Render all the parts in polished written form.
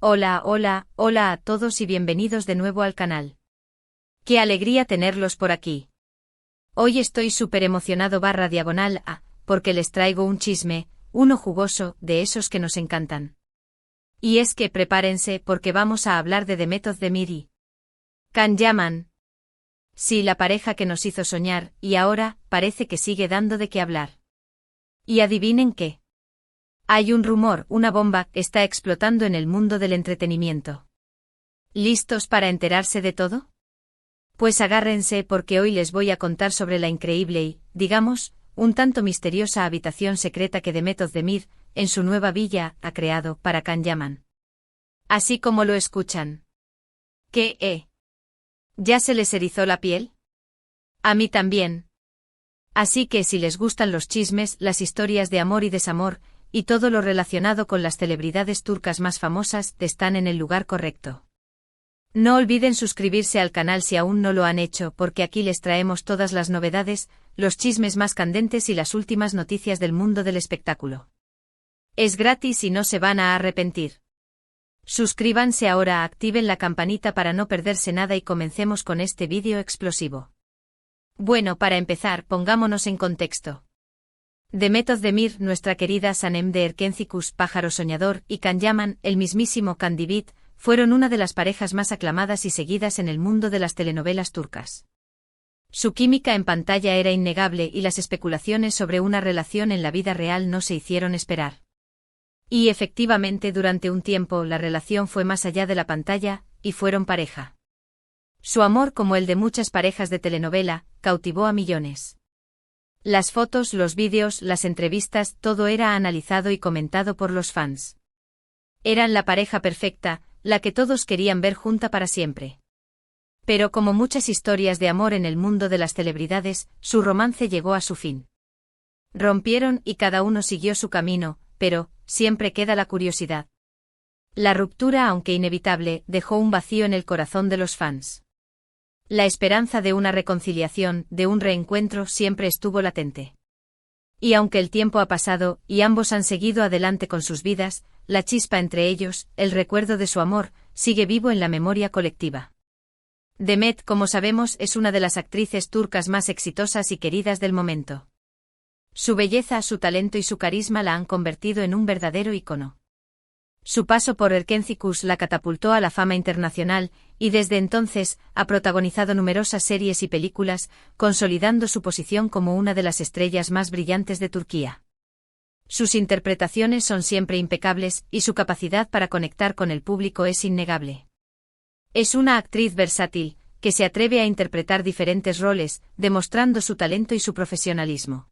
Hola, hola, hola a todos y bienvenidos de nuevo al canal. Qué alegría tenerlos por aquí. Hoy estoy súper emocionado /diagonal porque les traigo un chisme, uno jugoso, de esos que nos encantan. Y es que prepárense porque vamos a hablar de The Method of Demir y Can Yaman. Sí, la pareja que nos hizo soñar, y ahora, parece que sigue dando de qué hablar. ¿Y adivinen qué? Hay un rumor, una bomba, está explotando en el mundo del entretenimiento. ¿Listos para enterarse de todo? Pues agárrense porque hoy les voy a contar sobre la increíble y, digamos, un tanto misteriosa habitación secreta que The Method of Demir, en su nueva villa, ha creado para Can Yaman. Así como lo escuchan. ¿Qué? ¿Ya se les erizó la piel? A mí también. Así que si les gustan los chismes, las historias de amor y desamor, y todo lo relacionado con las celebridades turcas más famosas, están en el lugar correcto. No olviden suscribirse al canal si aún no lo han hecho porque aquí les traemos todas las novedades, los chismes más candentes y las últimas noticias del mundo del espectáculo. Es gratis y no se van a arrepentir. Suscríbanse ahora, activen la campanita para no perderse nada y comencemos con este vídeo explosivo. Bueno, para empezar, pongámonos en contexto. The Method of Demir, nuestra querida Sanem de Erkencikus, pájaro soñador, y Can Yaman, el mismísimo Candibit, fueron una de las parejas más aclamadas y seguidas en el mundo de las telenovelas turcas. Su química en pantalla era innegable y las especulaciones sobre una relación en la vida real no se hicieron esperar. Y efectivamente durante un tiempo la relación fue más allá de la pantalla, y fueron pareja. Su amor, como el de muchas parejas de telenovela, cautivó a millones. Las fotos, los vídeos, las entrevistas, todo era analizado y comentado por los fans. Eran la pareja perfecta, la que todos querían ver junta para siempre. Pero como muchas historias de amor en el mundo de las celebridades, su romance llegó a su fin. Rompieron y cada uno siguió su camino, pero siempre queda la curiosidad. La ruptura, aunque inevitable, dejó un vacío en el corazón de los fans. La esperanza de una reconciliación, de un reencuentro, siempre estuvo latente. Y aunque el tiempo ha pasado, y ambos han seguido adelante con sus vidas, la chispa entre ellos, el recuerdo de su amor, sigue vivo en la memoria colectiva. Demet, como sabemos, es una de las actrices turcas más exitosas y queridas del momento. Su belleza, su talento y su carisma la han convertido en un verdadero ícono. Su paso por Erkencikus la catapultó a la fama internacional, y desde entonces ha protagonizado numerosas series y películas, consolidando su posición como una de las estrellas más brillantes de Turquía. Sus interpretaciones son siempre impecables, y su capacidad para conectar con el público es innegable. Es una actriz versátil, que se atreve a interpretar diferentes roles, demostrando su talento y su profesionalismo.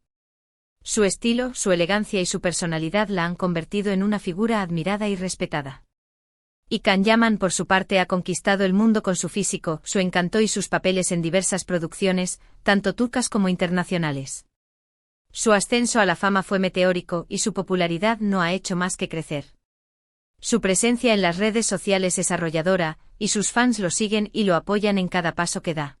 Su estilo, su elegancia y su personalidad la han convertido en una figura admirada y respetada. Y Can Yaman, por su parte, ha conquistado el mundo con su físico, su encanto y sus papeles en diversas producciones, tanto turcas como internacionales. Su ascenso a la fama fue meteórico y su popularidad no ha hecho más que crecer. Su presencia en las redes sociales es arrolladora, y sus fans lo siguen y lo apoyan en cada paso que da.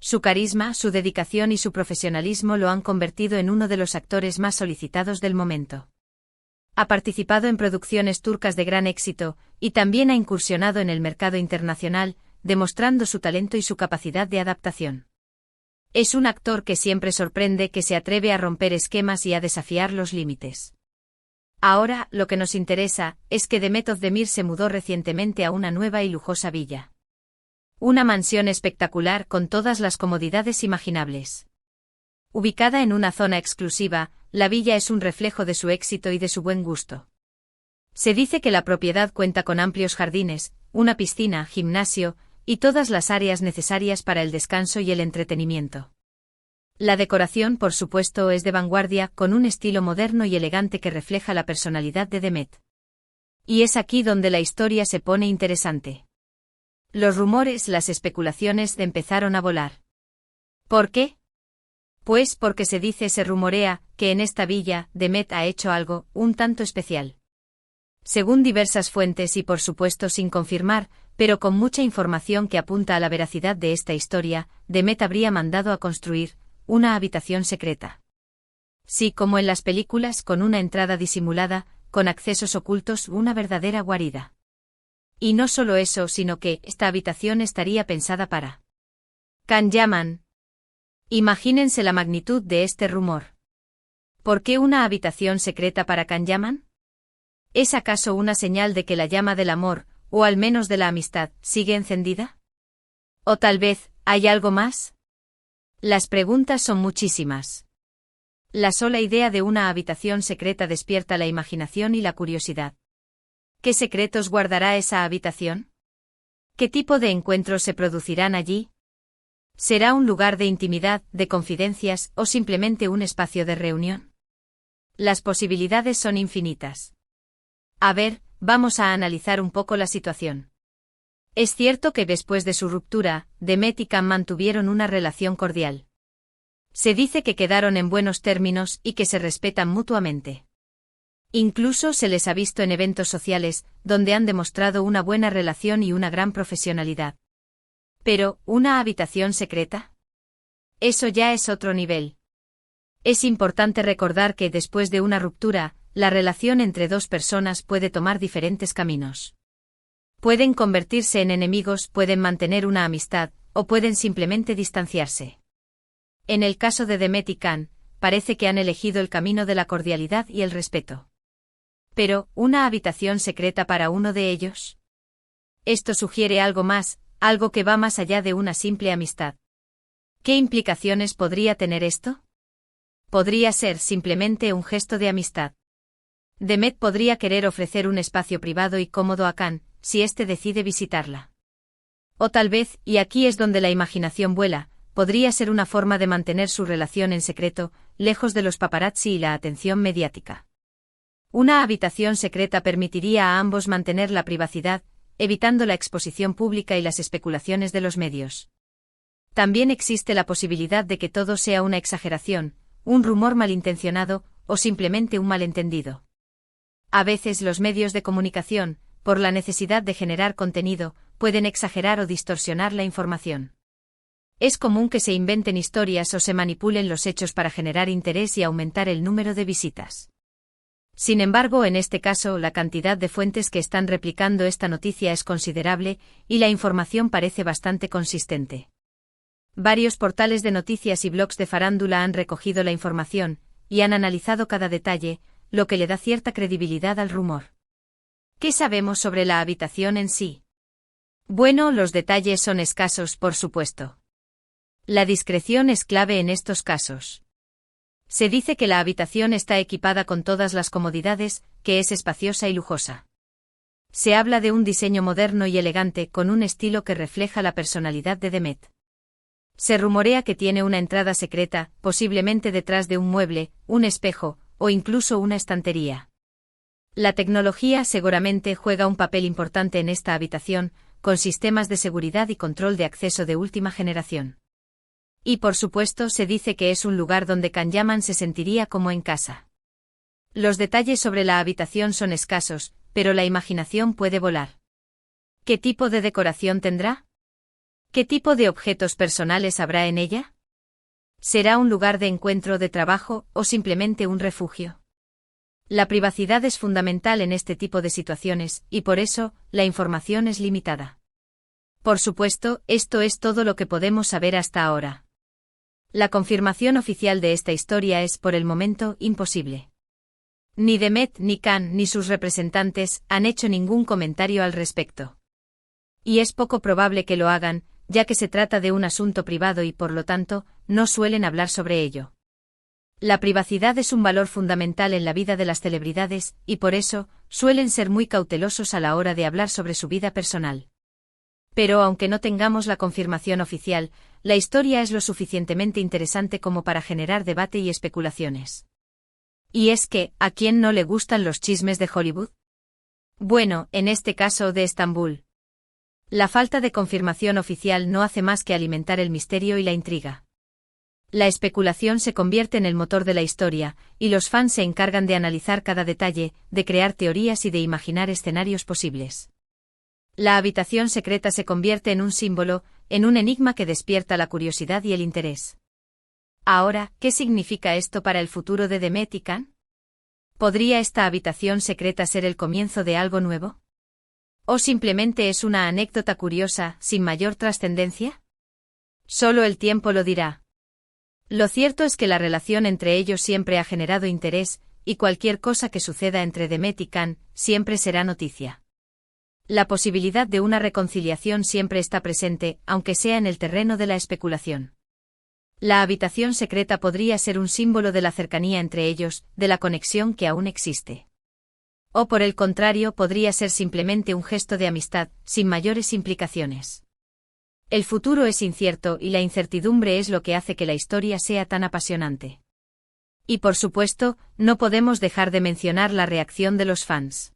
Su carisma, su dedicación y su profesionalismo lo han convertido en uno de los actores más solicitados del momento. Ha participado en producciones turcas de gran éxito, y también ha incursionado en el mercado internacional, demostrando su talento y su capacidad de adaptación. Es un actor que siempre sorprende, que se atreve a romper esquemas y a desafiar los límites. Ahora, lo que nos interesa, es que The Method of Demir se mudó recientemente a una nueva y lujosa villa. Una mansión espectacular con todas las comodidades imaginables. Ubicada en una zona exclusiva, la villa es un reflejo de su éxito y de su buen gusto. Se dice que la propiedad cuenta con amplios jardines, una piscina, gimnasio, y todas las áreas necesarias para el descanso y el entretenimiento. La decoración, por supuesto, es de vanguardia, con un estilo moderno y elegante que refleja la personalidad de Demet. Y es aquí donde la historia se pone interesante. Los rumores, las especulaciones empezaron a volar. ¿Por qué? Pues porque se rumorea, que en esta villa, Demet ha hecho algo, un tanto especial. Según diversas fuentes y por supuesto sin confirmar, pero con mucha información que apunta a la veracidad de esta historia, Demet habría mandado a construir una habitación secreta. Sí, como en las películas, con una entrada disimulada, con accesos ocultos, una verdadera guarida. Y no solo eso, sino que esta habitación estaría pensada para Can Yaman. Imagínense la magnitud de este rumor. ¿Por qué una habitación secreta para Can Yaman? ¿Es acaso una señal de que la llama del amor, o al menos de la amistad, sigue encendida? ¿O tal vez, hay algo más? Las preguntas son muchísimas. La sola idea de una habitación secreta despierta la imaginación y la curiosidad. ¿Qué secretos guardará esa habitación? ¿Qué tipo de encuentros se producirán allí? ¿Será un lugar de intimidad, de confidencias, o simplemente un espacio de reunión? Las posibilidades son infinitas. A ver, vamos a analizar un poco la situación. Es cierto que después de su ruptura, Demet y Can mantuvieron una relación cordial. Se dice que quedaron en buenos términos y que se respetan mutuamente. Incluso se les ha visto en eventos sociales, donde han demostrado una buena relación y una gran profesionalidad. Pero, ¿una habitación secreta? Eso ya es otro nivel. Es importante recordar que después de una ruptura, la relación entre dos personas puede tomar diferentes caminos. Pueden convertirse en enemigos, pueden mantener una amistad, o pueden simplemente distanciarse. En el caso de Demet y Can, parece que han elegido el camino de la cordialidad y el respeto. Pero, ¿una habitación secreta para uno de ellos? Esto sugiere algo más, algo que va más allá de una simple amistad. ¿Qué implicaciones podría tener esto? Podría ser simplemente un gesto de amistad. Demet podría querer ofrecer un espacio privado y cómodo a Can, si éste decide visitarla. O tal vez, y aquí es donde la imaginación vuela, podría ser una forma de mantener su relación en secreto, lejos de los paparazzi y la atención mediática. Una habitación secreta permitiría a ambos mantener la privacidad, evitando la exposición pública y las especulaciones de los medios. También existe la posibilidad de que todo sea una exageración, un rumor malintencionado, o simplemente un malentendido. A veces los medios de comunicación, por la necesidad de generar contenido, pueden exagerar o distorsionar la información. Es común que se inventen historias o se manipulen los hechos para generar interés y aumentar el número de visitas. Sin embargo, en este caso, la cantidad de fuentes que están replicando esta noticia es considerable, y la información parece bastante consistente. Varios portales de noticias y blogs de farándula han recogido la información, y han analizado cada detalle, lo que le da cierta credibilidad al rumor. ¿Qué sabemos sobre la habitación en sí? Bueno, los detalles son escasos, por supuesto. La discreción es clave en estos casos. Se dice que la habitación está equipada con todas las comodidades, que es espaciosa y lujosa. Se habla de un diseño moderno y elegante con un estilo que refleja la personalidad de Demet. Se rumorea que tiene una entrada secreta, posiblemente detrás de un mueble, un espejo, o incluso una estantería. La tecnología seguramente juega un papel importante en esta habitación, con sistemas de seguridad y control de acceso de última generación. Y por supuesto se dice que es un lugar donde Can Yaman se sentiría como en casa. Los detalles sobre la habitación son escasos, pero la imaginación puede volar. ¿Qué tipo de decoración tendrá? ¿Qué tipo de objetos personales habrá en ella? ¿Será un lugar de encuentro, de trabajo, o simplemente un refugio? La privacidad es fundamental en este tipo de situaciones, y por eso, la información es limitada. Por supuesto, esto es todo lo que podemos saber hasta ahora. La confirmación oficial de esta historia es, por el momento, imposible. Ni Demet, ni Can, ni sus representantes han hecho ningún comentario al respecto. Y es poco probable que lo hagan, ya que se trata de un asunto privado y, por lo tanto, no suelen hablar sobre ello. La privacidad es un valor fundamental en la vida de las celebridades, y por eso, suelen ser muy cautelosos a la hora de hablar sobre su vida personal. Pero aunque no tengamos la confirmación oficial, la historia es lo suficientemente interesante como para generar debate y especulaciones. ¿Y es que, a quién no le gustan los chismes de Hollywood? Bueno, en este caso de Estambul. La falta de confirmación oficial no hace más que alimentar el misterio y la intriga. La especulación se convierte en el motor de la historia, y los fans se encargan de analizar cada detalle, de crear teorías y de imaginar escenarios posibles. La habitación secreta se convierte en un símbolo, en un enigma que despierta la curiosidad y el interés. Ahora, ¿qué significa esto para el futuro de Demet y Can? ¿Podría esta habitación secreta ser el comienzo de algo nuevo? ¿O simplemente es una anécdota curiosa, sin mayor trascendencia? Solo el tiempo lo dirá. Lo cierto es que la relación entre ellos siempre ha generado interés, y cualquier cosa que suceda entre Demet y Can siempre será noticia. La posibilidad de una reconciliación siempre está presente, aunque sea en el terreno de la especulación. La habitación secreta podría ser un símbolo de la cercanía entre ellos, de la conexión que aún existe. O por el contrario, podría ser simplemente un gesto de amistad, sin mayores implicaciones. El futuro es incierto y la incertidumbre es lo que hace que la historia sea tan apasionante. Y por supuesto, no podemos dejar de mencionar la reacción de los fans.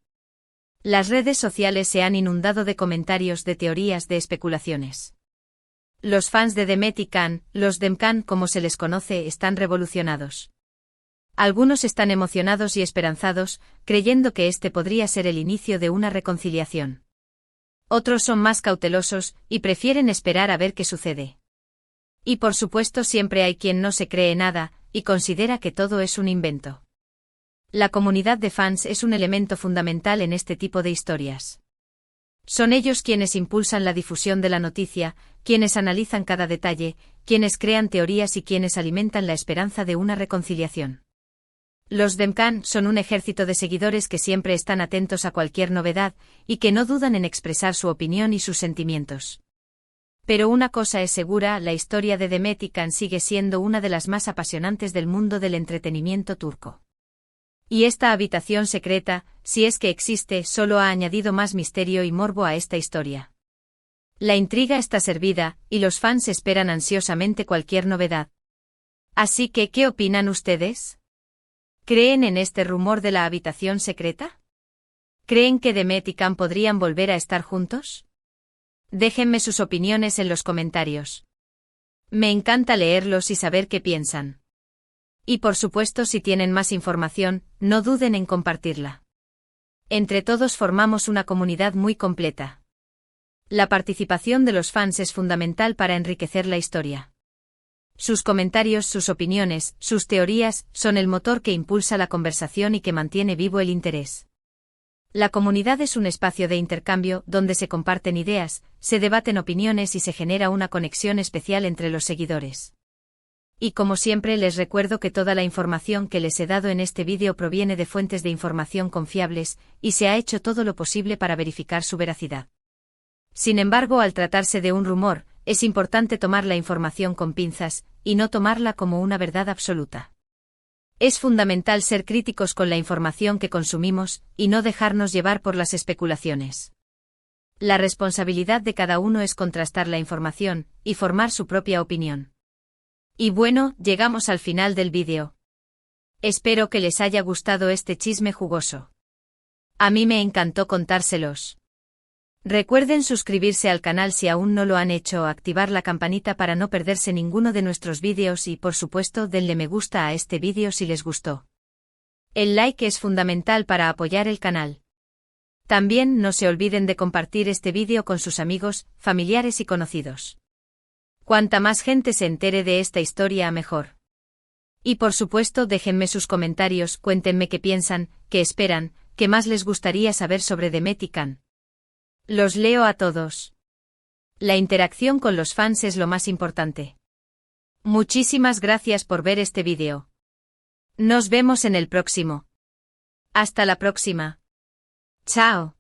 Las redes sociales se han inundado de comentarios, de teorías, de especulaciones. Los fans de Demet y Can, los Demcan como se les conoce, están revolucionados. Algunos están emocionados y esperanzados, creyendo que este podría ser el inicio de una reconciliación. Otros son más cautelosos, y prefieren esperar a ver qué sucede. Y por supuesto siempre hay quien no se cree nada, y considera que todo es un invento. La comunidad de fans es un elemento fundamental en este tipo de historias. Son ellos quienes impulsan la difusión de la noticia, quienes analizan cada detalle, quienes crean teorías y quienes alimentan la esperanza de una reconciliación. Los Demcan son un ejército de seguidores que siempre están atentos a cualquier novedad, y que no dudan en expresar su opinión y sus sentimientos. Pero una cosa es segura, la historia de Demet y Can sigue siendo una de las más apasionantes del mundo del entretenimiento turco. Y esta habitación secreta, si es que existe, solo ha añadido más misterio y morbo a esta historia. La intriga está servida, y los fans esperan ansiosamente cualquier novedad. Así que, ¿qué opinan ustedes? ¿Creen en este rumor de la habitación secreta? ¿Creen que Demet y Can podrían volver a estar juntos? Déjenme sus opiniones en los comentarios. Me encanta leerlos y saber qué piensan. Y por supuesto, si tienen más información, no duden en compartirla. Entre todos formamos una comunidad muy completa. La participación de los fans es fundamental para enriquecer la historia. Sus comentarios, sus opiniones, sus teorías, son el motor que impulsa la conversación y que mantiene vivo el interés. La comunidad es un espacio de intercambio donde se comparten ideas, se debaten opiniones y se genera una conexión especial entre los seguidores. Y como siempre les recuerdo que toda la información que les he dado en este vídeo proviene de fuentes de información confiables, y se ha hecho todo lo posible para verificar su veracidad. Sin embargo, al tratarse de un rumor, es importante tomar la información con pinzas, y no tomarla como una verdad absoluta. Es fundamental ser críticos con la información que consumimos, y no dejarnos llevar por las especulaciones. La responsabilidad de cada uno es contrastar la información, y formar su propia opinión. Y bueno, llegamos al final del vídeo. Espero que les haya gustado este chisme jugoso. A mí me encantó contárselos. Recuerden suscribirse al canal si aún no lo han hecho o activar la campanita para no perderse ninguno de nuestros vídeos y por supuesto denle me gusta a este vídeo si les gustó. El like es fundamental para apoyar el canal. También no se olviden de compartir este vídeo con sus amigos, familiares y conocidos. Cuanta más gente se entere de esta historia mejor. Y por supuesto déjenme sus comentarios, cuéntenme qué piensan, qué esperan, qué más les gustaría saber sobre Demet y Can. Los leo a todos. La interacción con los fans es lo más importante. Muchísimas gracias por ver este vídeo. Nos vemos en el próximo. Hasta la próxima. Chao.